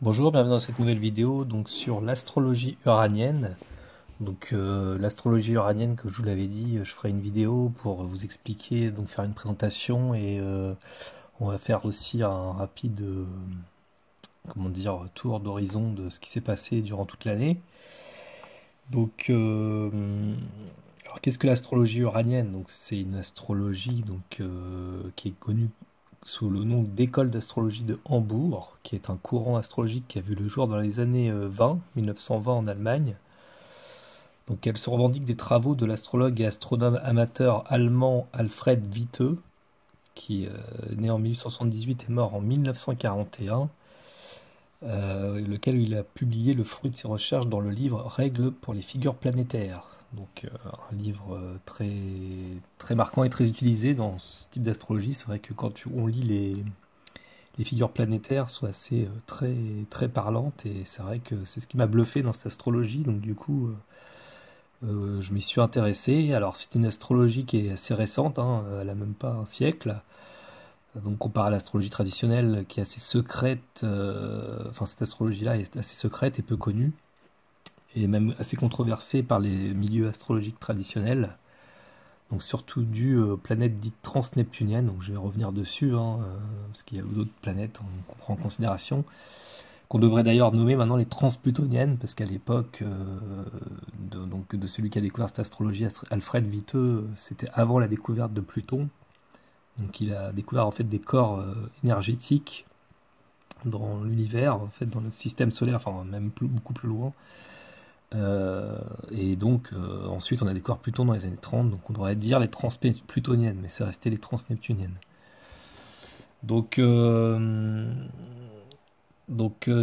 Bonjour, bienvenue dans cette nouvelle vidéo donc sur l'astrologie uranienne. L'astrologie uranienne, comme je vous l'avais dit, je ferai une vidéo pour vous expliquer, donc faire une présentation et on va faire aussi un rapide comment dire, tour d'horizon de ce qui s'est passé durant toute l'année. Donc alors qu'est-ce que l'astrologie uranienne? Donc c'est une astrologie qui est connue sous le nom d'école d'astrologie de Hambourg, qui est un courant astrologique qui a vu le jour dans les années 1920 en Allemagne. Donc elle se revendique des travaux de l'astrologue et astronome amateur allemand Alfred Witte, qui est né en 1878 et mort en 1941, lequel il a publié le fruit de ses recherches dans le livre Règles pour les figures planétaires. Un livre très marquant et très utilisé dans ce type d'astrologie. C'est vrai que on lit les figures planétaires sont très parlantes et c'est vrai que c'est ce qui m'a bluffé dans cette astrologie. Je m'y suis intéressé. Alors c'est une astrologie qui est assez récente, hein, elle a même pas un siècle. Donc comparé à l'astrologie traditionnelle qui est assez secrète, enfin cette astrologie-là est assez secrète et peu connue et même assez controversée par les milieux astrologiques traditionnels. Donc surtout dû aux planètes dites transneptuniennes. Donc je vais revenir dessus, hein, parce qu'il y a d'autres planètes, on prend en considération, qu'on devrait d'ailleurs nommer maintenant les transplutoniennes, parce qu'à l'époque de celui qui a découvert cette astrologie, Alfred Witte, c'était avant la découverte de Pluton. Donc il a découvert en fait des corps énergétiques dans l'univers, en fait dans le système solaire, enfin même beaucoup plus loin. Ensuite on a découvert Pluton dans les années 30, donc on devrait dire les transplutoniennes, mais c'est resté les transneptuniennes. Donc, euh,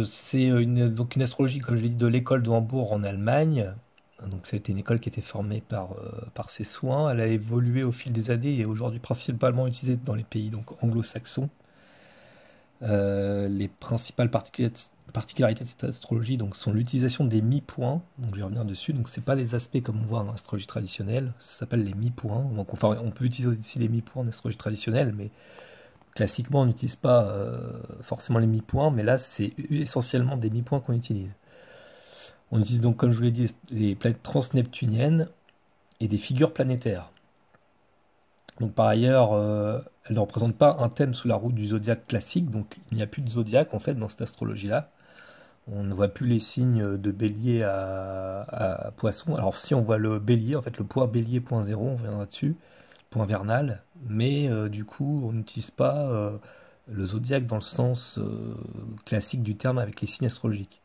c'est une astrologie, comme je l'ai dit, de l'école de Hambourg en Allemagne. Donc ça a été une école qui était formée par ses soins. Elle a évolué au fil des années et est aujourd'hui principalement utilisée dans les pays donc anglo-saxons. Les principales particularités de cette astrologie donc, sont l'utilisation des mi-points. Donc je vais revenir dessus. Donc c'est pas les aspects comme on voit dans l'astrologie traditionnelle. Ça s'appelle les mi-points. Donc enfin, on peut utiliser aussi les mi-points en astrologie traditionnelle, mais classiquement, on n'utilise pas forcément les mi-points, mais là, c'est essentiellement des mi-points qu'on utilise. On utilise donc, comme je vous l'ai dit, les planètes transneptuniennes et des figures planétaires. Donc par ailleurs, elles ne représentent pas un thème sous la roue du zodiaque classique, donc il n'y a plus de zodiaque en fait dans cette astrologie-là. On ne voit plus les signes de bélier à poisson. Alors si on voit le bélier, en fait le point bélier point zéro, on reviendra dessus, point vernal, mais du coup on n'utilise pas le zodiaque dans le sens classique du terme avec les signes astrologiques.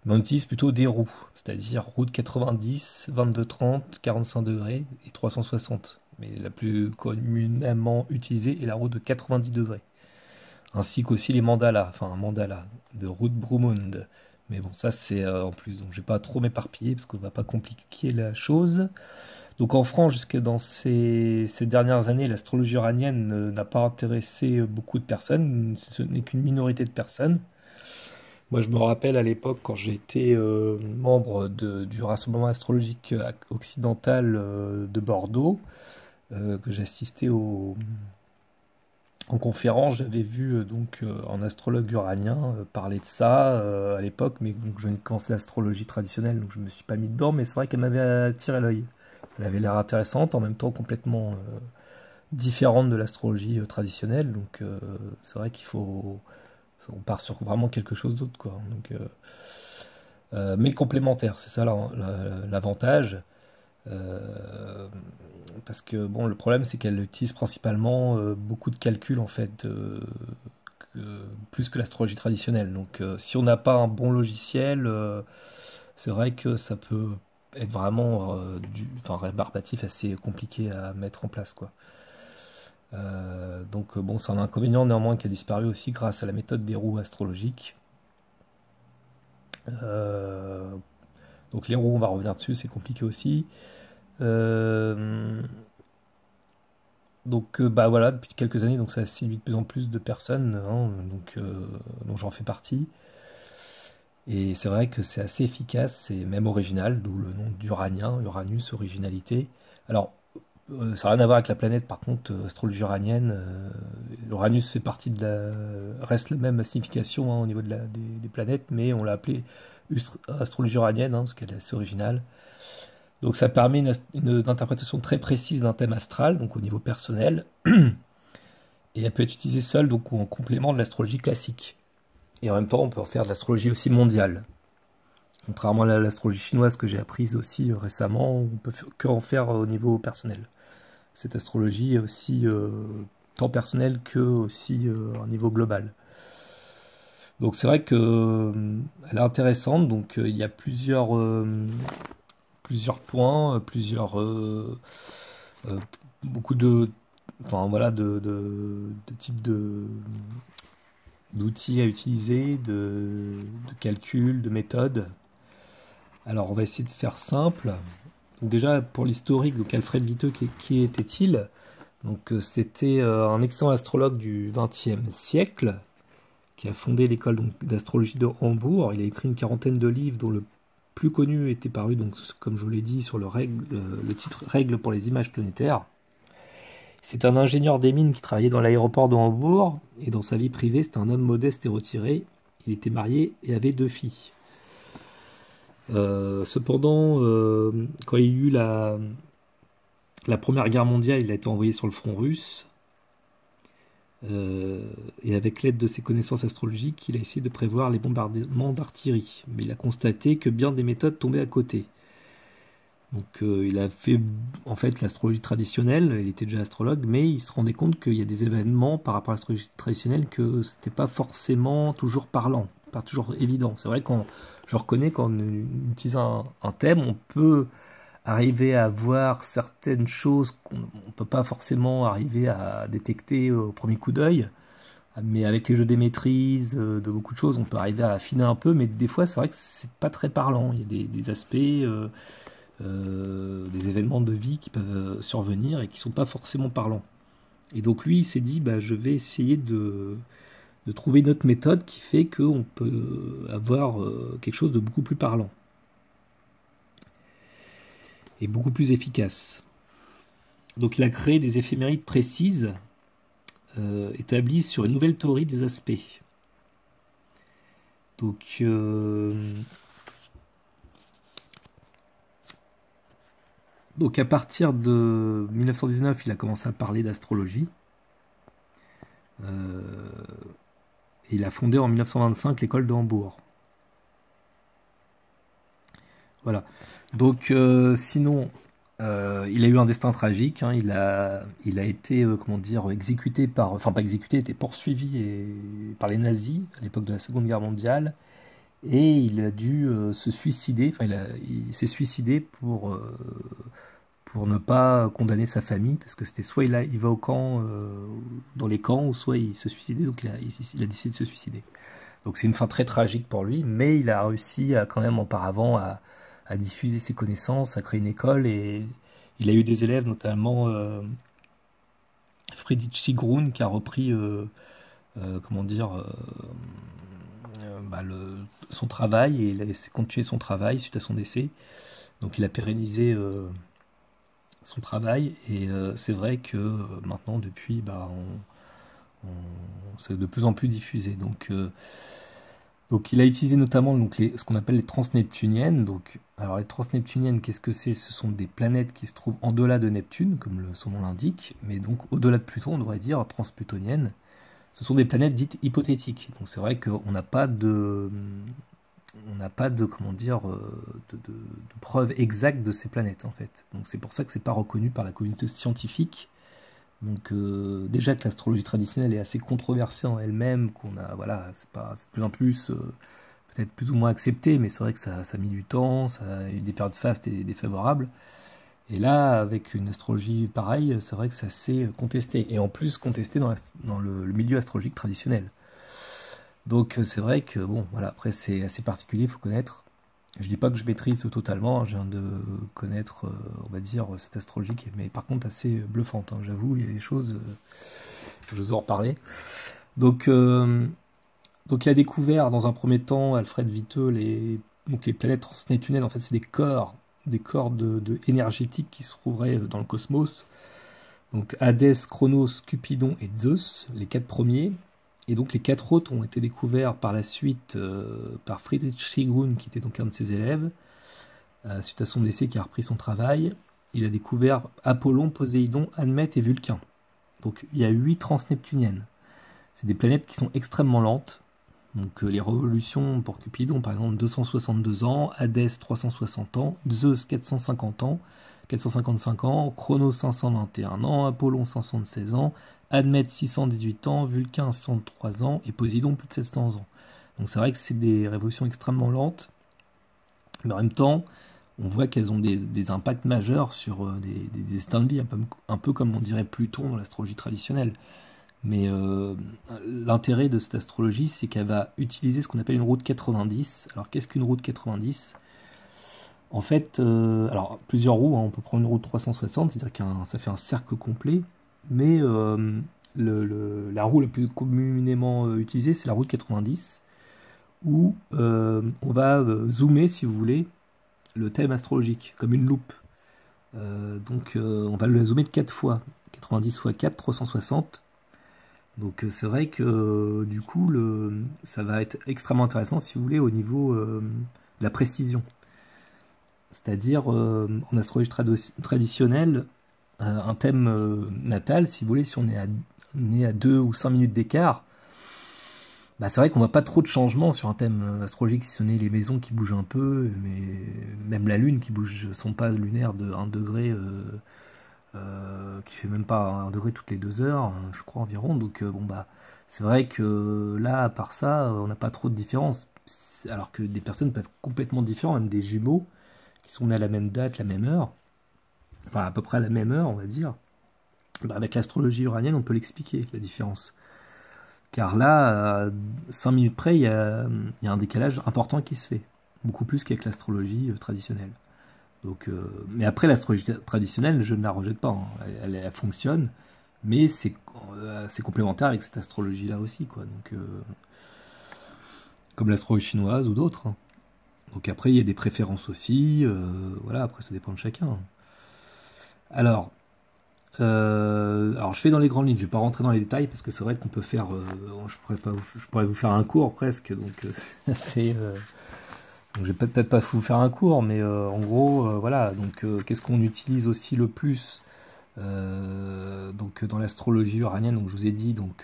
Mais on utilise plutôt des roues, c'est-à-dire roue de 90, 22, 30, 45 degrés et 360. Mais la plus communément utilisée est la roue de 90 degrés. Ainsi qu'aussi les mandalas, enfin un mandala de Ruth Brumund. Mais bon, ça c'est en plus, donc je vais pas trop m'éparpiller parce qu'on va pas compliquer la chose. Donc en France, jusque dans ces dernières années, l'astrologie uranienne n'a pas intéressé beaucoup de personnes, ce n'est qu'une minorité de personnes. Moi, je me rappelle à l'époque, quand j'ai été membre du Rassemblement astrologique occidental de Bordeaux, que j'assistais en conférence, j'avais vu un astrologue uranien parler de ça à l'époque, mais donc, je venais de commencer l'astrologie traditionnelle, donc je me suis pas mis dedans, mais c'est vrai qu'elle m'avait attiré l'œil. Elle avait l'air intéressante, en même temps complètement différente de l'astrologie traditionnelle, c'est vrai qu'il faut, on part sur vraiment quelque chose d'autre, quoi. Mais complémentaire, c'est ça l'avantage. Euh, Parce que bon, le problème c'est qu'elle utilise principalement beaucoup de calculs en fait, plus que l'astrologie traditionnelle. Si on n'a pas un bon logiciel, c'est vrai que ça peut être vraiment enfin, rébarbatif, assez compliqué à mettre en place, quoi. Bon, c'est un inconvénient néanmoins qui a disparu aussi grâce à la méthode des roues astrologiques. Euh, donc les roues, on va revenir dessus, c'est compliqué aussi. Euh, Bah voilà, depuis quelques années, donc ça séduit de plus en plus de personnes, hein, dont j'en fais partie. Et c'est vrai que c'est assez efficace et même original, d'où le nom d'uranien, Uranus, originalité. Alors, Ça n'a rien à voir avec la planète, par contre, astrologie uranienne. Uranus fait partie de reste la même signification hein, au niveau des planètes, mais on l'a appelée astrologie uranienne, hein, parce qu'elle est assez originale. Donc ça permet une interprétation très précise d'un thème astral, donc au niveau personnel, et elle peut être utilisée seule, donc ou en complément de l'astrologie classique. Et en même temps, on peut en faire de l'astrologie aussi mondiale. Contrairement à l'astrologie chinoise que j'ai apprise aussi récemment, on peut que en faire au niveau personnel. Cette astrologie est aussi tant personnelle que aussi au niveau global. Donc c'est vrai que elle est intéressante. Donc il y a plusieurs points, euh, beaucoup de, enfin voilà, de types d'outils à utiliser, de calculs, de méthodes. Alors on va essayer de faire simple. Donc déjà pour l'historique, donc Alfred Viteux, qui était-il? Donc c'était un excellent astrologue du XXe siècle qui a fondé l'école d'astrologie de Hambourg. Il a écrit une quarantaine de livres dont le plus connu était paru, donc, comme je vous l'ai dit, sur le titre Règles pour les images planétaires. C'est un ingénieur des mines qui travaillait dans l'aéroport de Hambourg, et dans sa vie privée, c'était un homme modeste et retiré. Il était marié et avait 2 filles. Cependant, quand il y a eu la Première Guerre mondiale, il a été envoyé sur le front russe. Et avec l'aide de ses connaissances astrologiques, il a essayé de prévoir les bombardements d'artillerie. Mais il a constaté que bien des méthodes tombaient à côté. Donc il a fait en fait l'astrologie traditionnelle, il était déjà astrologue, mais il se rendait compte qu'il y a des événements par rapport à l'astrologie traditionnelle que c'était pas forcément toujours parlant, pas toujours évident. C'est vrai quand je reconnais qu'en utilisant un thème, on peut arriver à voir certaines choses qu'on ne peut pas forcément arriver à détecter au premier coup d'œil. Mais avec les jeux des maîtrises, de beaucoup de choses, on peut arriver à affiner un peu, mais des fois c'est vrai que c'est pas très parlant. Il y a des aspects, des événements de vie qui peuvent survenir et qui sont pas forcément parlants. Et donc lui, il s'est dit, bah, je vais essayer de trouver une autre méthode qui fait qu'on peut avoir quelque chose de beaucoup plus parlant et beaucoup plus efficace. Donc il a créé des éphémérides précises établies sur une nouvelle théorie des aspects. Donc à partir de 1919, il a commencé à parler d'astrologie. Et il a fondé en 1925 l'école de Hambourg. Voilà. Donc sinon, il a eu un destin tragique. Hein. Il a été, comment dire, exécuté enfin pas exécuté, il était poursuivi par les nazis à l'époque de la Seconde Guerre mondiale. Et il a dû se suicider. Enfin, il s'est suicidé pour ne pas condamner sa famille, parce que c'était soit il va au camp, dans les camps, ou soit il se suicidait. Donc il a décidé de se suicider. Donc c'est une fin très tragique pour lui, mais il a réussi quand même auparavant à diffuser ses connaissances, à créer une école, et il a eu des élèves, notamment Friedrich Grun, qui a repris, comment dire, bah, son travail, et il a continué son travail suite à son décès. Donc il a pérennisé son travail, et c'est vrai que maintenant, depuis, bah, c'est de plus en plus diffusé. Donc il a utilisé notamment ce qu'on appelle les transneptuniennes. Donc, alors les transneptuniennes, qu'est-ce que c'est? Ce sont des planètes qui se trouvent en-delà de Neptune, comme son nom l'indique, mais donc au-delà de Pluton, on devrait dire transplutoniennes. Ce sont des planètes dites hypothétiques. Donc c'est vrai qu'on n'a pas de, comment dire, de preuves exactes de ces planètes en fait. Donc c'est pour ça que c'est pas reconnu par la communauté scientifique. Donc déjà que l'astrologie traditionnelle est assez controversée en elle-même, voilà, c'est de plus en plus peut-être plus ou moins accepté, mais c'est vrai que ça a mis du temps, ça a eu des périodes fastes et défavorables. Et là, avec une astrologie pareille, c'est vrai que c'est assez contesté, et en plus contesté dans le milieu astrologique traditionnel. Donc c'est vrai que bon, voilà, après c'est assez particulier, il faut connaître. Je dis pas que je maîtrise totalement, hein, je viens de connaître, on va dire, cette astrologie qui est, mais par contre assez bluffante, hein, j'avoue, il y a des choses, je vous en reparler. Donc il a découvert dans un premier temps, Alfred Viteux, donc les planètes transneptuniennes, en fait c'est des corps des corps énergétiques qui se trouveraient dans le cosmos. Donc Hadès, Chronos, Cupidon et Zeus, les 4 premiers. Et donc les 4 autres ont été découverts par la suite par Friedrich Schiggun, qui était donc un de ses élèves. Suite à son décès, qui a repris son travail, il a découvert Apollon, Poséidon, Admète et Vulcain. Donc il y a 8 transneptuniennes. C'est des planètes qui sont extrêmement lentes. Donc les révolutions pour Cupidon, par exemple, 262 ans, Hadès 360 ans, Zeus 450 ans, 455 ans, Chronos 521 ans, Apollon 516 ans, Admète 618 ans, Vulcain 103 ans et Poséidon plus de 700 ans. Donc c'est vrai que c'est des révolutions extrêmement lentes, mais en même temps, on voit qu'elles ont des impacts majeurs sur des destins de vie, un peu comme on dirait Pluton dans l'astrologie traditionnelle. Mais l'intérêt de cette astrologie, c'est qu'elle va utiliser ce qu'on appelle une route 90. Alors qu'est-ce qu'une route 90 ? En fait, alors plusieurs roues, hein, on peut prendre une route 360, c'est-à-dire que ça fait un cercle complet, mais la roue la plus communément utilisée, c'est la route 90, où on va zoomer, si vous voulez, le thème astrologique, comme une loupe. Donc on va le zoomer de 4 fois, 90 fois 4, 360. Donc c'est vrai que du coup, ça va être extrêmement intéressant, si vous voulez, au niveau de la précision. C'est-à-dire, en astrologie traditionnelle, un thème natal, si vous voulez, si on est né à 2 ou 5 minutes d'écart, bah c'est vrai qu'on voit pas trop de changements sur un thème astrologique, si ce n'est les maisons qui bougent un peu, mais même la Lune qui bouge son pas lunaire de 1 degré, qui fait même pas 1 degré toutes les 2 heures, je crois environ. Donc bon bah c'est vrai que là, à part ça, on n'a pas trop de différence. Alors que des personnes peuvent être complètement différentes, même des jumeaux qui sont nés à la même date, la même heure, enfin à peu près à la même heure, on va dire. Bah, avec l'astrologie uranienne, on peut l'expliquer, la différence. Car là, à 5 minutes près, il y a un décalage important qui se fait. Beaucoup plus qu'avec l'astrologie traditionnelle. Donc, mais après, l'astrologie traditionnelle, je ne la rejette pas. Hein. Elle fonctionne, mais c'est complémentaire avec cette astrologie-là aussi, quoi. Donc, comme l'astrologie chinoise ou d'autres. Hein. Donc après, il y a des préférences aussi. Voilà, après, ça dépend de chacun. Alors, je fais dans les grandes lignes, je ne vais pas rentrer dans les détails parce que c'est vrai qu'on peut faire, je pourrais vous faire un cours presque, donc donc je vais peut-être pas vous faire un cours, mais en gros, voilà. Donc qu'est-ce qu'on utilise aussi le plus donc dans l'astrologie uranienne, donc je vous ai dit, donc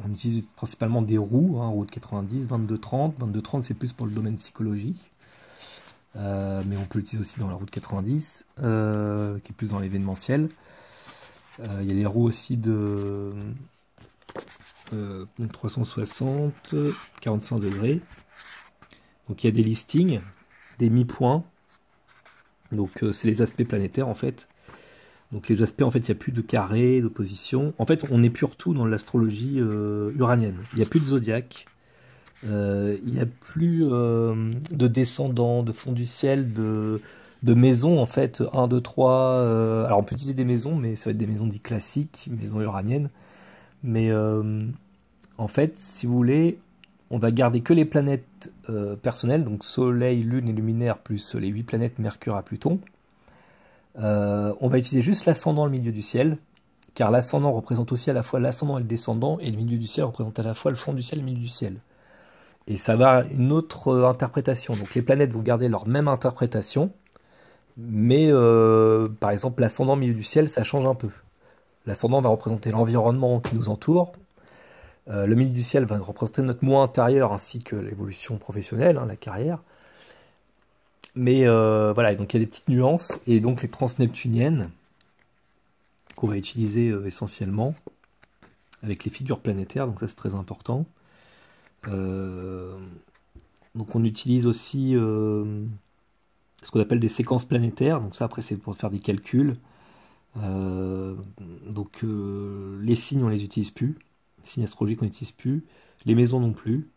on utilise principalement des roues, hein, roue de 90, 22-30. 22-30 c'est plus pour le domaine psychologique. Mais on peut l'utiliser aussi dans la roue de 90, qui est plus dans l'événementiel. Il y a les roues aussi de 360, 45 degrés. Donc il y a des listings, des mi-points. Donc c'est les aspects planétaires en fait. Donc les aspects, en fait, il n'y a plus de carrés, d'opposition. En fait, on n'est plus tout dans l'astrologie uranienne. Il n'y a plus de zodiaque. Il n'y a plus de descendants, de fond du ciel, de maisons, en fait, 1, 2, 3. Alors, on peut utiliser des maisons, mais ça va être des maisons dites classiques, maisons uraniennes. Mais en fait, si vous voulez, on va garder que les planètes personnelles, donc Soleil, Lune et luminaire, plus les 8 planètes Mercure à Pluton. On va utiliser juste l'ascendant, le milieu du ciel, car l'ascendant représente aussi à la fois l'ascendant et le descendant, et le milieu du ciel représente à la fois le fond du ciel et le milieu du ciel. Et ça va avoir une autre interprétation. Donc les planètes vont garder leur même interprétation, mais par exemple l'ascendant, milieu du ciel, ça change un peu. L'ascendant va représenter l'environnement qui nous entoure, le milieu du ciel va représenter notre moi intérieur ainsi que l'évolution professionnelle, hein, la carrière. Mais voilà, donc il y a des petites nuances, et donc les transneptuniennes, qu'on va utiliser essentiellement, avec les figures planétaires, donc ça c'est très important. Donc on utilise aussi ce qu'on appelle des séquences planétaires, donc ça après c'est pour faire des calculs. Donc les signes on les utilise plus, les signes astrologiques on n'utilise plus, les maisons non plus.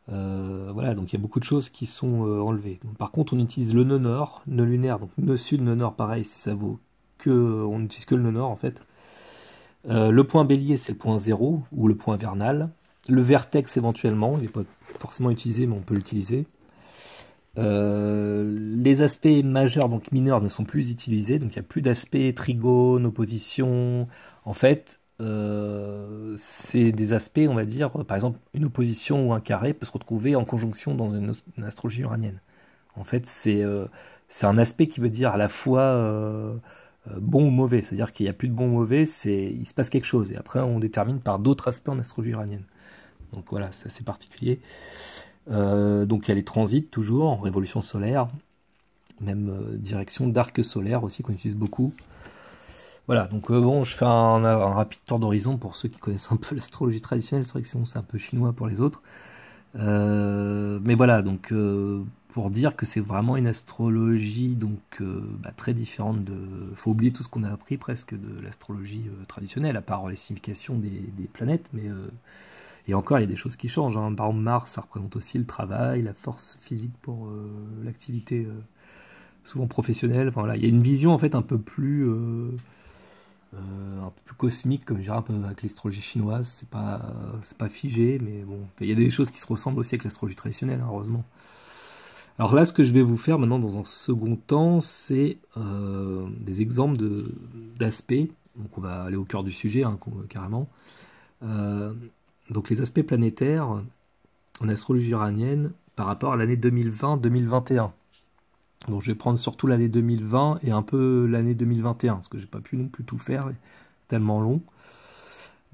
Voilà, donc il y a beaucoup de choses qui sont enlevées. Donc, par contre, on utilise le nœud nord, nœud lunaire, donc nœud sud, nœud nord, pareil, ça vaut que. On n'utilise que le nœud nord en fait. Le point bélier, c'est le point 0 ou le point vernal. Le vertex éventuellement, il n'est pas forcément utilisé, mais on peut l'utiliser. Les aspects majeurs, donc mineurs, ne sont plus utilisés, donc il n'y a plus d'aspects trigone, opposition. En fait, c'est des aspects, on va dire, par exemple, une opposition ou un carré peut se retrouver en conjonction dans une astrologie uranienne. En fait, c'est un aspect qui veut dire à la fois bon ou mauvais, c'est-à-dire qu'il n'y a plus de bon ou mauvais, il se passe quelque chose, et après on détermine par d'autres aspects en astrologie uranienne. Donc voilà, c'est assez particulier. Donc il y a les transits toujours, en révolution solaire, même direction d'arc solaire aussi qu'on utilise beaucoup. Voilà, donc bon, je fais un rapide tour d'horizon pour ceux qui connaissent un peu l'astrologie traditionnelle, c'est vrai que sinon c'est un peu chinois pour les autres. Mais voilà, donc pour dire que c'est vraiment une astrologie donc très différente de... Faut oublier tout ce qu'on a appris presque de l'astrologie traditionnelle, à part les significations des planètes, mais... Et encore, il y a des choses qui changent, hein. Par exemple, Mars, ça représente aussi le travail, la force physique pour l'activité souvent professionnelle. Enfin, voilà, il y a une vision en fait un peu plus cosmique, comme je dirais un peu avec l'astrologie chinoise. C'est pas figé, mais bon, il y a des choses qui se ressemblent aussi avec l'astrologie traditionnelle, hein, heureusement. Alors là, ce que je vais vous faire maintenant dans un second temps, c'est des exemples d'aspects. Donc on va aller au cœur du sujet, hein, carrément. Donc les aspects planétaires en astrologie uranienne par rapport à l'année 2020-2021. Donc je vais prendre surtout l'année 2020 et un peu l'année 2021, parce que j'ai pas pu non plus tout faire, c'est tellement long.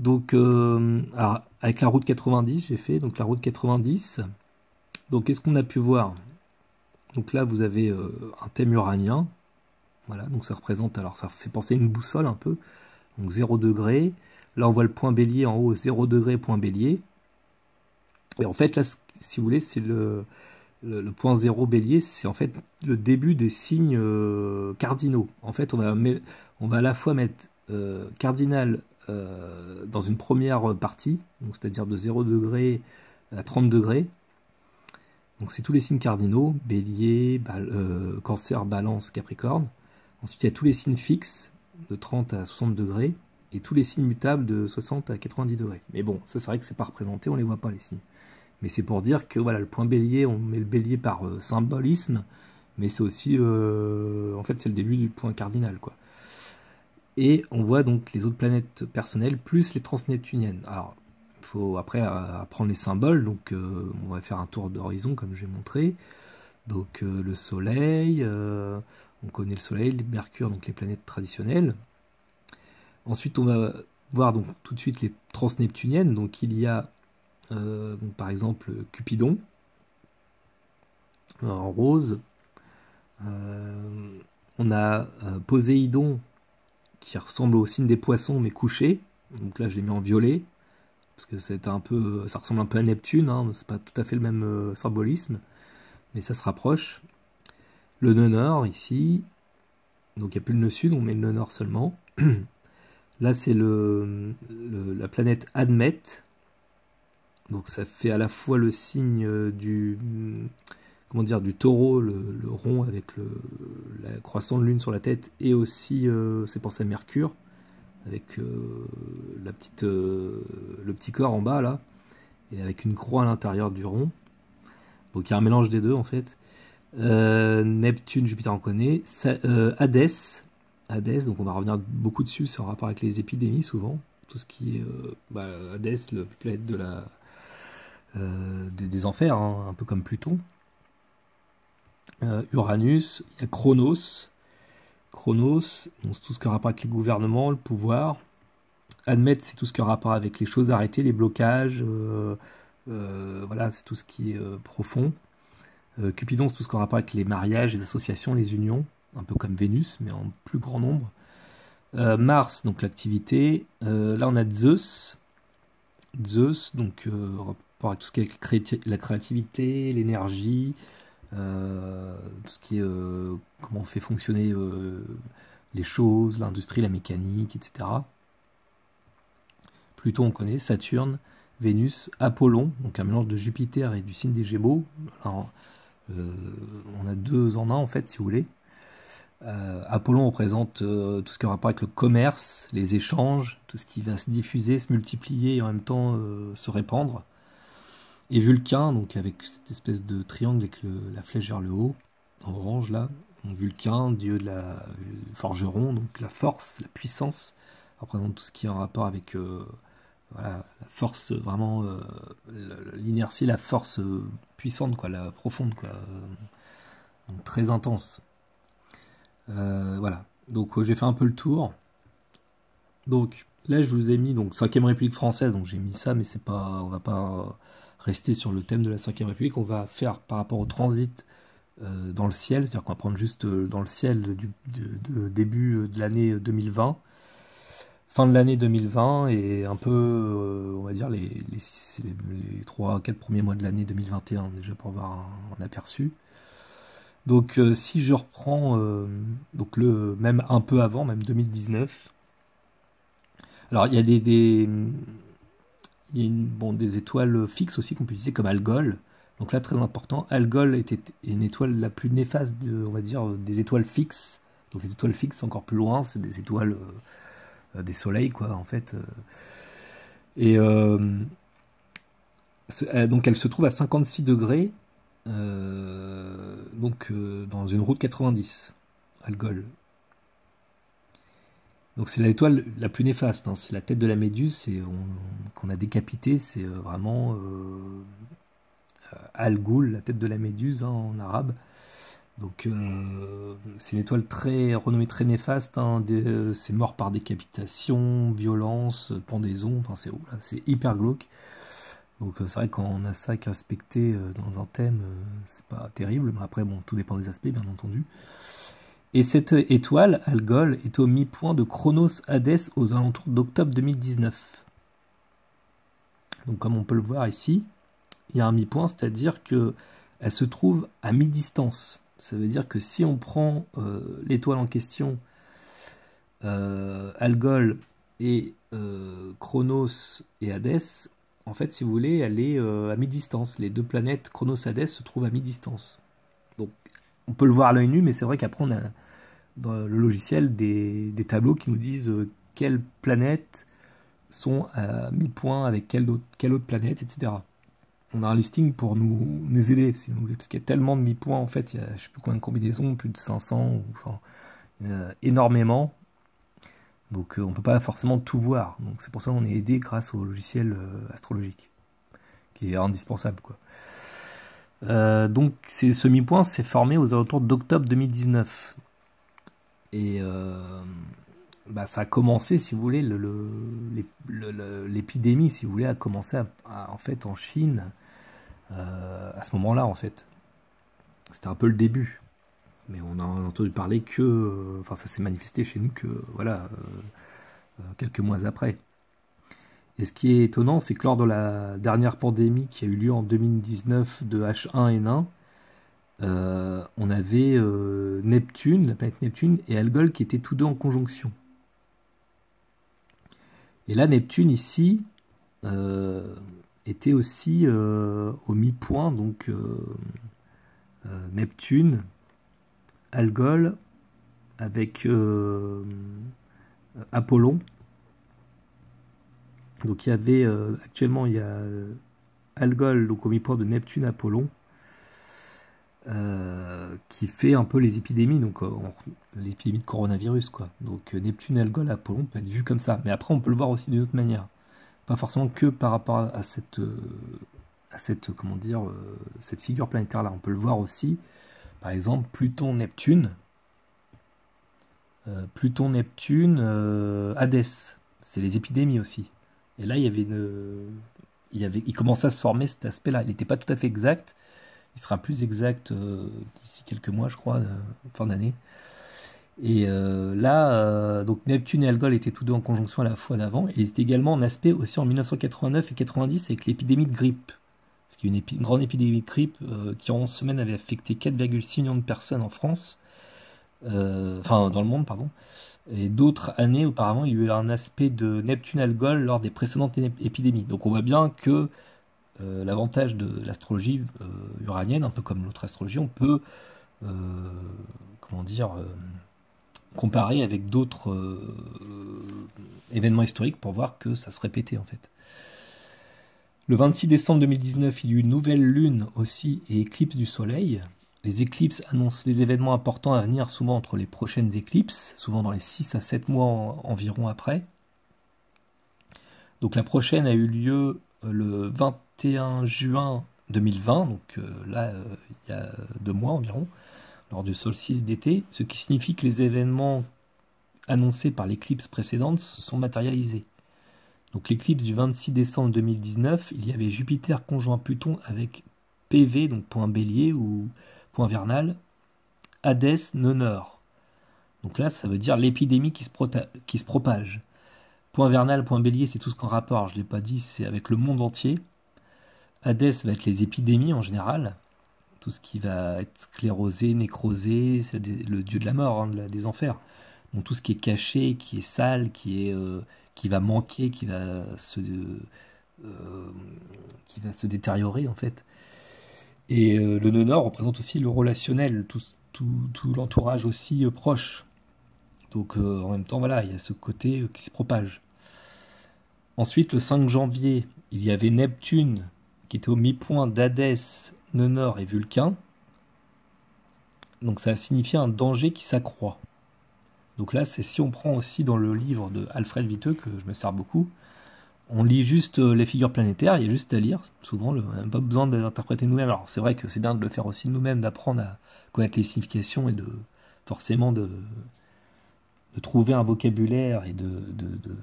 Donc alors, avec la route 90, j'ai fait donc la route 90. Donc qu'est-ce qu'on a pu voir? Donc là vous avez un thème uranien. Voilà, donc ça représente, alors ça fait penser à une boussole un peu. Donc 0 degré. Là on voit le point bélier en haut, 0 degré, point bélier. Et en fait là, si vous voulez, c'est le point 0 bélier, c'est en fait le début des signes cardinaux. En fait, on va à la fois mettre cardinal dans une première partie, c'est-à-dire de 0 degré à 30 degrés. Donc c'est tous les signes cardinaux, bélier, cancer, balance, capricorne. Ensuite, il y a tous les signes fixes de 30 à 60 degrés et tous les signes mutables de 60 à 90 degrés. Mais bon, ça c'est vrai que c'est pas représenté, on les voit pas les signes. Mais c'est pour dire que voilà, le point bélier, on met le bélier par symbolisme, mais c'est aussi, en fait, c'est le début du point cardinal, quoi. Et on voit donc les autres planètes personnelles plus les transneptuniennes. Alors, il faut après apprendre les symboles, donc on va faire un tour d'horizon comme j'ai montré. Donc le Soleil, on connaît le Soleil, le Mercure, donc les planètes traditionnelles. Ensuite, on va voir donc tout de suite les transneptuniennes. Donc il y a donc, par exemple Cupidon en rose. On a Poséidon qui ressemble au signe des poissons mais couché. Donc là je l'ai mis en violet parce que ça ressemble un peu à Neptune, hein, c'est pas tout à fait le même symbolisme, mais ça se rapproche. Le nœud nord ici, donc il n'y a plus le nœud sud, on met le nœud nord seulement. Là c'est la planète Admet. Donc ça fait à la fois le signe du taureau, le rond avec la croissant de lune sur la tête, et aussi c'est pensé à Mercure avec le petit corps en bas là, et avec une croix à l'intérieur du rond. Donc il y a un mélange des deux en fait. Neptune, Jupiter on connaît. Hadès, donc on va revenir beaucoup dessus, c'est en rapport avec les épidémies souvent. Tout ce qui est Hadès, le planète des enfers, hein, un peu comme Pluton. Uranus, il y a Chronos, donc c'est tout ce qui a rapport avec les gouvernements, le pouvoir. Admettre, c'est tout ce qui a rapport avec les choses arrêtées, les blocages, voilà, c'est tout ce qui est profond. Cupidon, c'est tout ce qui a rapport avec les mariages, les associations, les unions, un peu comme Vénus, mais en plus grand nombre. Mars, donc l'activité. Là, on a Zeus, donc rapport avec tout ce qui est la créativité, l'énergie, tout ce qui est comment on fait fonctionner les choses, l'industrie, la mécanique, etc. Pluton on connaît, Saturne, Vénus, Apollon, donc un mélange de Jupiter et du signe des Gémeaux. Alors, on a deux en un en fait si vous voulez. Apollon représente tout ce qui a rapport avec le commerce, les échanges, tout ce qui va se diffuser, se multiplier et en même temps se répandre. Et Vulcain, donc avec cette espèce de triangle avec la flèche vers le haut, en orange là. Donc Vulcain, dieu de la forgeron, donc la force, la puissance, représente tout ce qui est en rapport avec voilà, la force, vraiment l'inertie, la force puissante, quoi, la profonde, quoi, donc très intense. Voilà, donc j'ai fait un peu le tour. Donc là, je vous ai mis donc 5e République française, donc j'ai mis ça, mais c'est pas, on va pas rester sur le thème de la 5e République. On va faire par rapport au transit dans le ciel, c'est-à-dire qu'on va prendre juste dans le ciel de début de l'année 2020, fin de l'année 2020 et un peu, on va dire, les 3-4 premiers mois de l'année 2021, déjà pour avoir un aperçu. Donc si je reprends donc même un peu avant, même 2019, alors il y a des étoiles fixes aussi qu'on peut utiliser comme Algol. Donc là, très important, Algol est une étoile la plus néfaste, on va dire, des étoiles fixes. Donc les étoiles fixes, encore plus loin, c'est des étoiles, des soleils, quoi, en fait. Et donc elle se trouve à 56 degrés, dans une route 90, Algol. Donc c'est l'étoile la plus néfaste, hein. C'est la tête de la Méduse qu'on a décapité, c'est vraiment Al-Ghul, la tête de la Méduse, hein, en arabe. Donc c'est une étoile très renommée, très néfaste, hein. C'est mort par décapitation, violence, pendaison, enfin c'est hyper glauque. Donc c'est vrai que quand on a ça qu'à respecter dans un thème, c'est pas terrible, mais après bon, tout dépend des aspects bien entendu. Et cette étoile, Algol, est au mi-point de Chronos Hadès aux alentours d'octobre 2019. Donc comme on peut le voir ici, il y a un mi-point, c'est-à-dire qu'elle se trouve à mi-distance. Ça veut dire que si on prend l'étoile en question, Algol et Chronos et Hadès, en fait, si vous voulez, elle est à mi-distance. Les deux planètes Chronos et Hadès se trouvent à mi-distance. Donc on peut le voir à l'œil nu, mais c'est vrai qu'après on a dans le logiciel des tableaux qui nous disent quelles planètes sont à mi-point avec quelle autre planète, etc. On a un listing pour nous aider, si vous voulez, parce qu'il y a tellement de mi-points, en fait, il y a je ne sais plus combien de combinaisons, plus de 500, enfin, énormément. Donc on ne peut pas forcément tout voir. Donc c'est pour ça qu'on est aidé grâce au logiciel astrologique, qui est indispensable, quoi. Donc ce mi-point s'est formé aux alentours d'octobre 2019. Et ça a commencé, si vous voulez, l'épidémie, si vous voulez, a commencé en fait en Chine à ce moment-là, en fait. C'était un peu le début. Mais on a entendu parler que, enfin, ça s'est manifesté chez nous que, voilà, quelques mois après. Et ce qui est étonnant, c'est que lors de la dernière pandémie qui a eu lieu en 2019 de H1N1, on avait Neptune, la planète Neptune, et Algol qui étaient tous deux en conjonction. Et là, Neptune ici était aussi au mi-point, donc Neptune, Algol avec Apollon. Donc il y avait actuellement il y a Algol donc au mi-point de Neptune, Apollon. Qui fait un peu les épidémies, donc l'épidémie de coronavirus, quoi. Donc Neptune, Algol, Apollon peut être vu comme ça. Mais après, on peut le voir aussi d'une autre manière. Pas forcément que par rapport à cette comment dire, cette figure planétaire-là. On peut le voir aussi, par exemple, Pluton, Neptune, Hadès. C'est les épidémies aussi. Et là, il commençait à se former cet aspect-là. Il n'était pas tout à fait exact. Il sera plus exact d'ici quelques mois, je crois, fin d'année. Et là, donc Neptune et Algol étaient tous deux en conjonction à la fois d'avant, et ils étaient également en aspect aussi en 1989 et 90 avec l'épidémie de grippe. Parce qu'il y a une grande épidémie de grippe qui en 11 semaines avait affecté 4,6 millions de personnes en France, enfin dans le monde, pardon. Et d'autres années auparavant, il y a eu un aspect de Neptune-Algol lors des précédentes épidémies. Donc on voit bien que l'avantage de l'astrologie uranienne, un peu comme l'autre astrologie, on peut comment dire comparer avec d'autres événements historiques pour voir que ça se répétait en fait. Le 26 décembre 2019, il y a eu une nouvelle lune aussi et éclipse du soleil. Les éclipses annoncent les événements importants à venir, souvent entre les prochaines éclipses, souvent dans les 6 à 7 mois environ après. Donc la prochaine a eu lieu le 21 juin 2020, donc là, il y a 2 mois environ, lors du solstice d'été, ce qui signifie que les événements annoncés par l'éclipse précédente se sont matérialisés. Donc l'éclipse du 26 décembre 2019, il y avait Jupiter conjoint Pluton avec PV, donc point bélier ou point vernal, Hadès, nœud nord. Donc là, ça veut dire l'épidémie qui se propage. Point vernal, point bélier, c'est tout ce qu'en rapport, alors je ne l'ai pas dit, c'est avec le monde entier. Hadès va être les épidémies en général, tout ce qui va être sclérosé, nécrosé, c'est le dieu de la mort, hein, des enfers. Donc tout ce qui est caché, qui est sale, qui va manquer, qui va se détériorer en fait. Et le nœud nord représente aussi le relationnel, tout l'entourage aussi proche. Donc en même temps, voilà, il y a ce côté qui se propage. Ensuite, le 5 janvier, il y avait Neptune qui était au mi-point d'Hadès, nœud nord et Vulcain. Donc ça a signifié un danger qui s'accroît. Donc là, c'est si on prend aussi dans le livre de Alfred Viteux, que je me sers beaucoup, on lit juste les figures planétaires, il y a juste à lire, souvent, on n'a pas besoin d'interpréter nous-mêmes. Alors c'est vrai que c'est bien de le faire aussi nous-mêmes, d'apprendre à connaître les significations et forcément de trouver un vocabulaire et de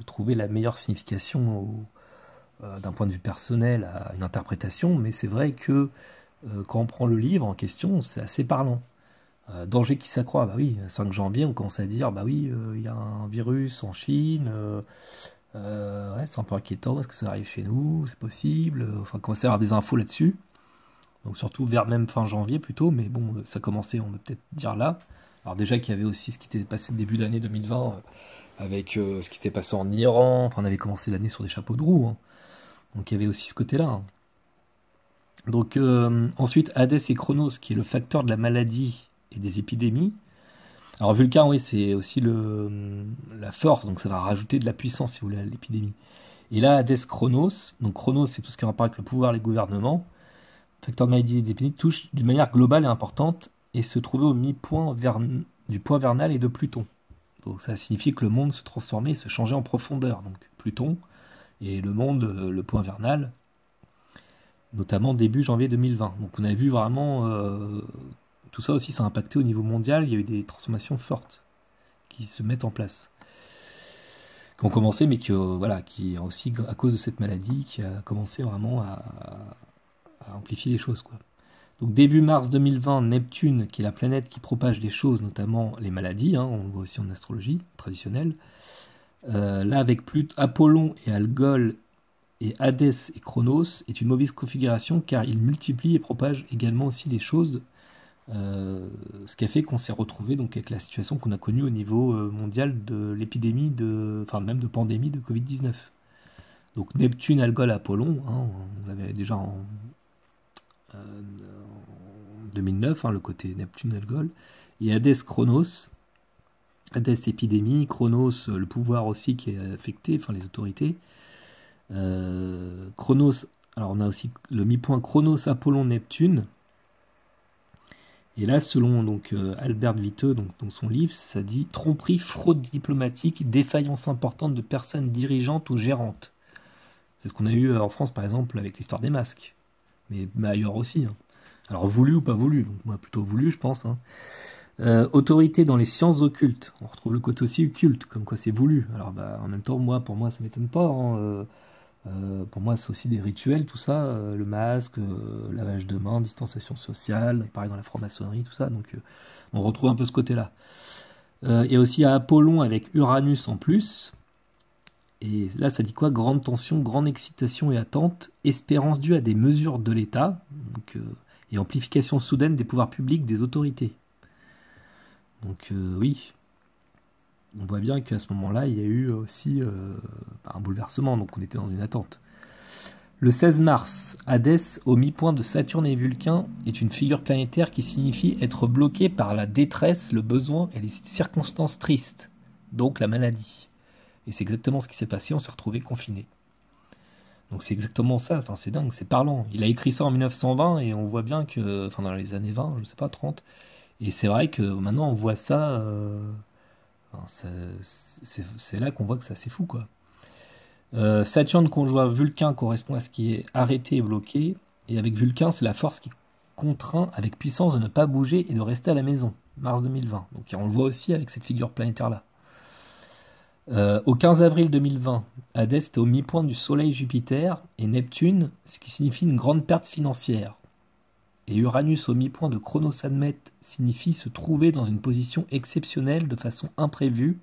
trouver la meilleure signification d'un point de vue personnel à une interprétation, mais c'est vrai que quand on prend le livre en question, c'est assez parlant. Danger qui s'accroît, bah oui, 5 janvier, on commence à dire, bah oui, il y a un virus en Chine, ouais, c'est un peu inquiétant, est-ce que ça arrive chez nous, c'est possible, enfin, on commence à avoir des infos là-dessus, donc surtout vers même fin janvier plutôt, mais bon, ça commençait, on peut peut-être dire là. Alors déjà qu'il y avait aussi ce qui était passé début d'année 2020, avec ce qui s'était passé en Iran, enfin on avait commencé l'année sur des chapeaux de roue, hein. Donc il y avait aussi ce côté-là, hein. Donc ensuite, Hadès et Chronos, qui est le facteur de la maladie et des épidémies. Alors Vulcain, oui, c'est aussi la force, donc ça va rajouter de la puissance, si vous voulez, à l'épidémie. Et là, Hadès Chronos, donc Chronos, c'est tout ce qui a rapport avec le pouvoir, les gouvernements. Facteur de maladie et des épidémies touche d'une manière globale et importante et se trouvait au mi-point du point vernal et de Pluton. Donc ça a signifié que le monde se transformait et se changeait en profondeur. Donc Pluton et le monde, le point vernal, notamment début janvier 2020. Donc on a vu vraiment tout ça aussi, ça a impacté au niveau mondial. Il y a eu des transformations fortes qui se mettent en place, qui ont commencé, mais qui aussi à cause de cette maladie, qui a commencé vraiment à amplifier les choses, quoi. Donc début mars 2020, Neptune, qui est la planète qui propage les choses, notamment les maladies, hein, on le voit aussi en astrologie traditionnelle. Là, avec Apollon et Algol et Hadès et Chronos, est une mauvaise configuration car il multiplie et propage également aussi les choses. Ce qui a fait qu'on s'est retrouvé donc avec la situation qu'on a connue au niveau mondial de l'épidémie, enfin même de pandémie de Covid-19. Donc Neptune, Algol, Apollon, hein, on l'avait déjà en 2009, hein, le côté Neptune, Algol, et Hadès, Chronos. Hadès, épidémie, Chronos, le pouvoir aussi qui est affecté, enfin les autorités. Chronos, alors on a aussi le mi-point Chronos, Apollon, Neptune. Et là, selon donc Albert Viteux, donc, dans son livre, ça dit tromperie, fraude diplomatique, défaillance importante de personnes dirigeantes ou gérantes. C'est ce qu'on a eu en France, par exemple, avec l'histoire des masques, mais ailleurs aussi, hein. Alors voulu ou pas voulu, donc moi plutôt voulu, je pense, hein. Autorité dans les sciences occultes, on retrouve le côté aussi occulte, comme quoi c'est voulu. Alors bah, en même temps, pour moi, ça m'étonne pas, hein. Pour moi, c'est aussi des rituels, tout ça, le masque, lavage de mains, distanciation sociale, pareil dans la franc-maçonnerie, tout ça, donc on retrouve un peu ce côté-là. Il y a aussi Apollon avec Uranus en plus, et là ça dit quoi? Grande tension, grande excitation et attente, espérance due à des mesures de l'État, donc, et amplification soudaine des pouvoirs publics, des autorités. Donc oui, on voit bien qu'à ce moment-là, il y a eu aussi un bouleversement, donc on était dans une attente. Le 16 mars, Hadès, au mi-point de Saturne et Vulcain, est une figure planétaire qui signifie être bloqué par la détresse, le besoin et les circonstances tristes, donc la maladie. Et c'est exactement ce qui s'est passé, on s'est retrouvé confiné. Donc c'est exactement ça, enfin c'est dingue, c'est parlant. Il a écrit ça en 1920 et on voit bien que, enfin dans les années 20, je sais pas, 30, et c'est vrai que maintenant on voit ça, enfin, c'est là qu'on voit que c'est assez fou quoi. Saturne conjoint Vulcain correspond à ce qui est arrêté et bloqué, et avec Vulcain c'est la force qui contraint avec puissance de ne pas bouger et de rester à la maison, mars 2020. Donc on le voit aussi avec cette figure planétaire là. Au 15 avril 2020, Hadès était au mi-point du Soleil-Jupiter et Neptune, ce qui signifie une grande perte financière. Et Uranus au mi-point de Chronos-Admet signifie se trouver dans une position exceptionnelle de façon imprévue,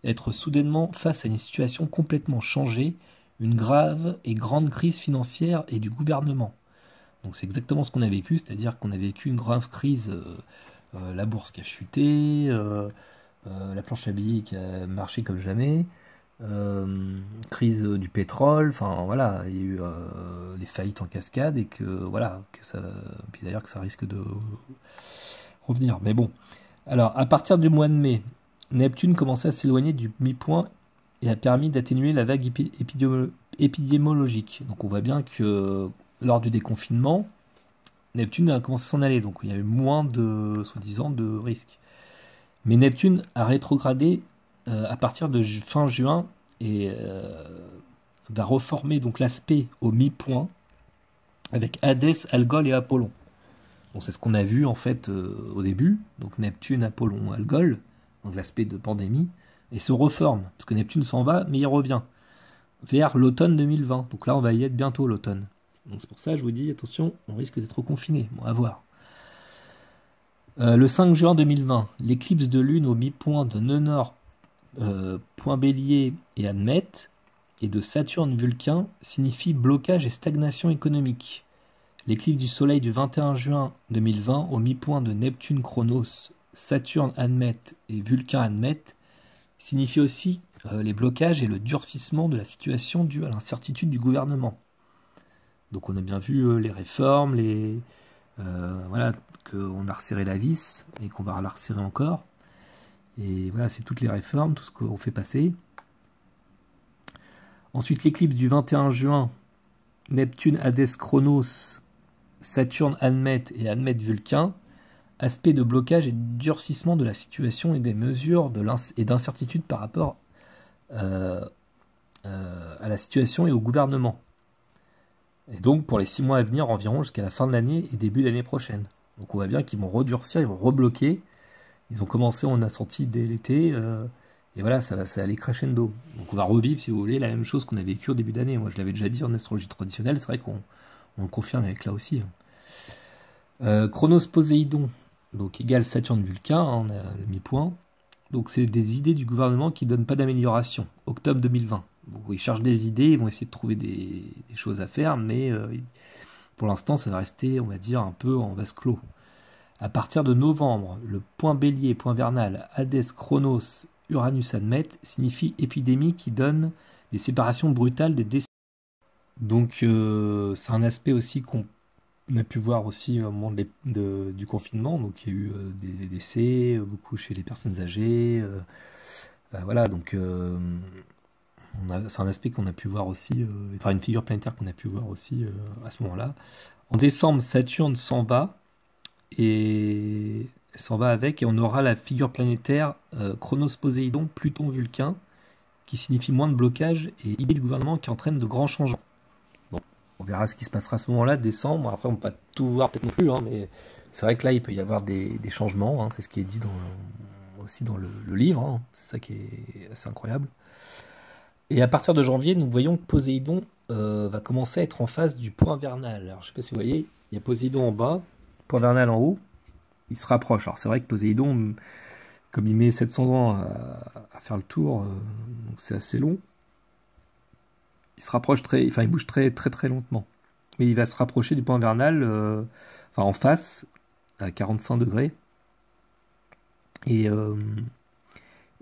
être soudainement face à une situation complètement changée, une grave et grande crise financière et du gouvernement. Donc c'est exactement ce qu'on a vécu, c'est-à-dire qu'on a vécu une grave crise, la bourse qui a chuté, la planche à billets qui a marché comme jamais, crise du pétrole, enfin voilà, il y a eu des faillites en cascade et que voilà, que ça, puis d'ailleurs que ça risque de revenir. Mais bon, alors à partir du mois de mai, Neptune commençait à s'éloigner du mi-point et a permis d'atténuer la vague épidémiologique. Donc on voit bien que lors du déconfinement, Neptune a commencé à s'en aller, donc il y a eu moins de, soi-disant, de risques. Mais Neptune a rétrogradé à partir de fin juin et va reformer donc l'aspect au mi-point avec Hadès, Algol et Apollon. Donc c'est ce qu'on a vu en fait au début, donc Neptune, Apollon, Algol, donc l'aspect de pandémie, et se reforme, parce que Neptune s'en va, mais il revient, vers l'automne 2020. Donc là on va y être bientôt l'automne. Donc c'est pour ça que je vous dis, attention, on risque d'être confiné, bon à voir. Le 5 juin 2020, l'éclipse de lune au mi-point de Neunor, point Bélier et Admet, et de Saturne Vulcain signifie blocage et stagnation économique. L'éclipse du Soleil du 21 juin 2020 au mi-point de Neptune Chronos, Saturne Admet et Vulcain Admet signifie aussi les blocages et le durcissement de la situation due à l'incertitude du gouvernement. Donc on a bien vu les réformes, voilà, qu'on a resserré la vis et qu'on va la resserrer encore. Et voilà, c'est toutes les réformes, tout ce qu'on fait passer. Ensuite, l'éclipse du 21 juin, Neptune, Hadès, Chronos, Saturne, Admet et Admet Vulcain, aspect de blocage et de durcissement de la situation et des mesures et d'incertitude par rapport à la situation et au gouvernement. Et donc pour les 6 mois à venir environ jusqu'à la fin de l'année et début d'année prochaine. Donc on voit bien qu'ils vont redurcir, ils vont rebloquer. Ils ont commencé, on a senti dès l'été, et voilà, ça va aller crescendo. Donc on va revivre, si vous voulez, la même chose qu'on a vécu au début d'année. Moi je l'avais déjà dit en astrologie traditionnelle, c'est vrai qu'on le confirme avec là aussi. Chronos Poséidon, donc égale Saturne Vulcain, hein, on a le mi-point. Donc c'est des idées du gouvernement qui ne donnent pas d'amélioration. Octobre 2020. Donc ils cherchent des idées, ils vont essayer de trouver des choses à faire, mais pour l'instant ça va rester, on va dire, un peu en vase clos. À partir de novembre, le point Bélier, point vernal, Hadès, Chronos, Uranus, Admet signifie épidémie qui donne des séparations brutales des décès. Donc c'est un aspect aussi qu'on a pu voir aussi au moment du confinement. Donc il y a eu des décès, beaucoup chez les personnes âgées. Voilà, donc c'est un aspect qu'on a pu voir aussi, enfin une figure planétaire qu'on a pu voir aussi à ce moment-là. En décembre, Saturne s'en va. Et s'en va avec, et on aura la figure planétaire Chronos Poséidon, Pluton Vulcain, qui signifie moins de blocage et idée du gouvernement qui entraîne de grands changements. Bon, on verra ce qui se passera à ce moment-là, décembre. Après, on ne peut pas tout voir peut-être non plus, hein, mais c'est vrai que là, il peut y avoir des changements. Hein, c'est ce qui est dit aussi dans le livre. Hein, c'est ça qui est assez incroyable. Et à partir de janvier, nous voyons que Poséidon va commencer à être en face du point vernal. Alors, je ne sais pas si vous voyez, il y a Poséidon en bas, point vernal en haut, il se rapproche. Alors c'est vrai que Poséidon, comme il met 700 ans à faire le tour, donc c'est assez long, il se rapproche il bouge très très très lentement. Mais il va se rapprocher du point vernal, enfin en face, à 45 degrés. Et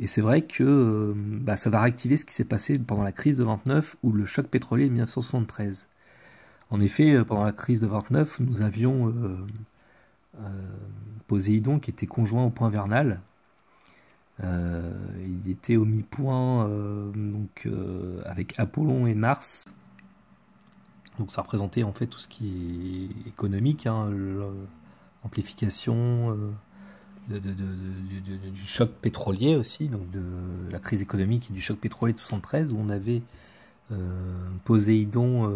c'est vrai que ça va réactiver ce qui s'est passé pendant la crise de 29 ou le choc pétrolier de 1973. En effet, pendant la crise de 29, nous avions Poséidon qui était conjoint au point vernal. Il était au mi-point donc avec Apollon et Mars. Donc ça représentait en fait tout ce qui est économique, hein, l'amplification du choc pétrolier aussi, donc de la crise économique et du choc pétrolier de 73, où on avait Poséidon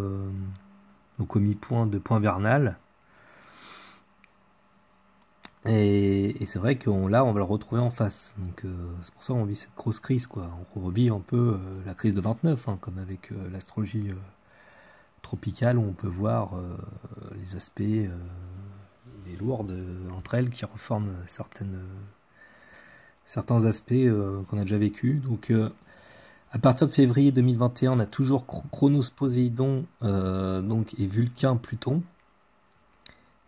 donc au mi-point de Point Vernal. Et c'est vrai que là, on va le retrouver en face. Donc c'est pour ça qu'on vit cette grosse crise, quoi. On revit un peu la crise de 29, hein, comme avec l'astrologie tropicale, où on peut voir les aspects, les lourdes entre elles, qui reforment certains aspects qu'on a déjà vécu. Donc à partir de février 2021, on a toujours Chronos Poséidon donc, et Vulcain Pluton.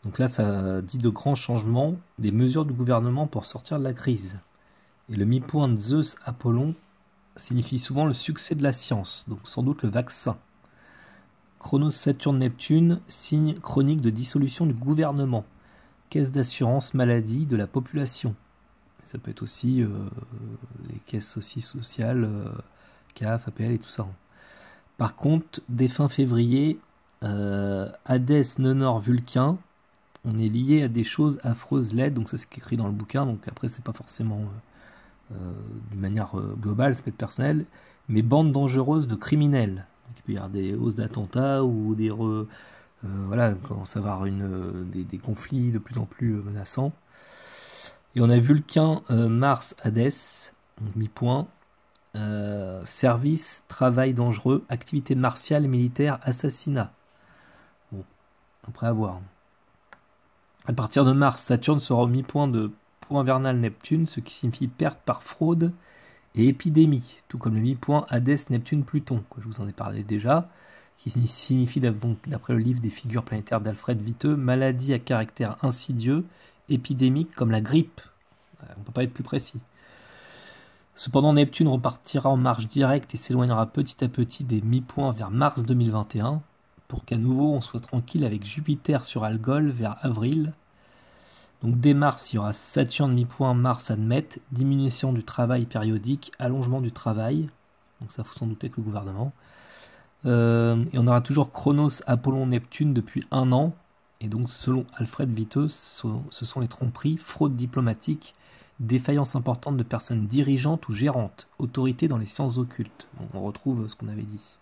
Donc là, ça dit de grands changements, des mesures du gouvernement pour sortir de la crise. Et le mi-point de Zeus Apollon signifie souvent le succès de la science, donc sans doute le vaccin. Chronos Saturne Neptune, signe chronique de dissolution du gouvernement, caisse d'assurance maladie de la population. Ça peut être aussi les caisses aussi sociales, CAF, APL et tout ça. Par contre, dès fin février, Hadès, Nenor, Vulcain, on est lié à des choses affreuses, laides, donc ça c'est écrit dans le bouquin, donc après c'est pas forcément d'une manière globale, ça peut être personnel, mais bande dangereuse de criminels. Donc, il peut y avoir des hausses d'attentats ou des voilà, quand ça va avoir des conflits de plus en plus menaçants. Et on a Vulcain, Mars, Hadès, donc mi-point, service, travail dangereux, activité martiale et militaire, assassinat. Bon, après à voir. À partir de mars, Saturne sera au mi-point de Point Vernal Neptune, ce qui signifie perte par fraude et épidémie, tout comme le mi-point Hadès Neptune Pluton, que je vous en ai parlé déjà, qui signifie, d'après le livre des figures planétaires d'Alfred Viteux, maladie à caractère insidieux, épidémique comme la grippe. On ne peut pas être plus précis. Cependant, Neptune repartira en marche directe et s'éloignera petit à petit des mi-points vers mars 2021, pour qu'à nouveau on soit tranquille avec Jupiter sur Algol vers avril. Donc dès mars, il y aura Saturne mi-point, Mars admette, diminution du travail périodique, allongement du travail, donc ça faut s'en douter avec le gouvernement. Et on aura toujours Chronos, Apollon, Neptune depuis 1 an, et donc selon Alfred Viteux, ce sont les tromperies, fraude diplomatique, défaillance importante de personnes dirigeantes ou gérantes, autorité dans les sciences occultes. Donc on retrouve ce qu'on avait dit.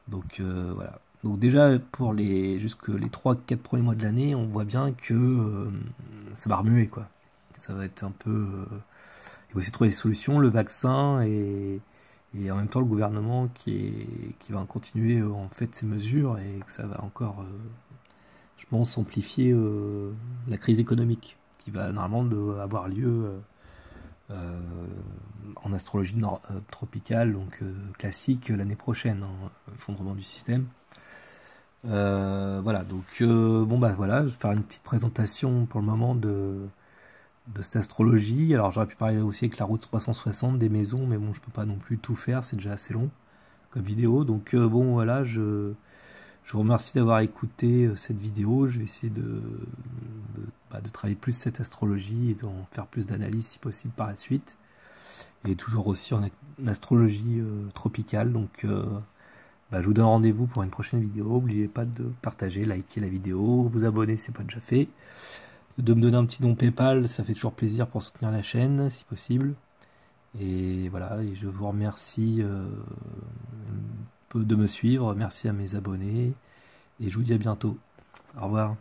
Donc voilà. Donc déjà pour jusque les 3-4 premiers mois de l'année, on voit bien que ça va remuer, quoi. Ça va être un peu... il faut essayer de trouver des solutions, le vaccin et en même temps le gouvernement qui va continuer en fait ces mesures et que ça va encore, je pense, amplifier la crise économique qui va normalement avoir lieu en astrologie tropicale, donc classique, l'année prochaine, hein, effondrement du système. Voilà, donc bon bah voilà, je vais faire une petite présentation pour le moment de cette astrologie. Alors j'aurais pu parler aussi avec la route 360 des maisons, mais bon, je peux pas non plus tout faire, c'est déjà assez long comme vidéo. Donc bon voilà, je vous remercie d'avoir écouté cette vidéo. Je vais essayer de travailler plus cette astrologie et d'en faire plus d'analyse si possible par la suite. Et toujours aussi en astrologie tropicale. Donc je vous donne rendez-vous pour une prochaine vidéo. N'oubliez pas de partager, liker la vidéo, vous abonner si ce n'est pas déjà fait. De me donner un petit don PayPal, ça fait toujours plaisir pour soutenir la chaîne, si possible. Et voilà, et je vous remercie de me suivre. Merci à mes abonnés. Et je vous dis à bientôt. Au revoir.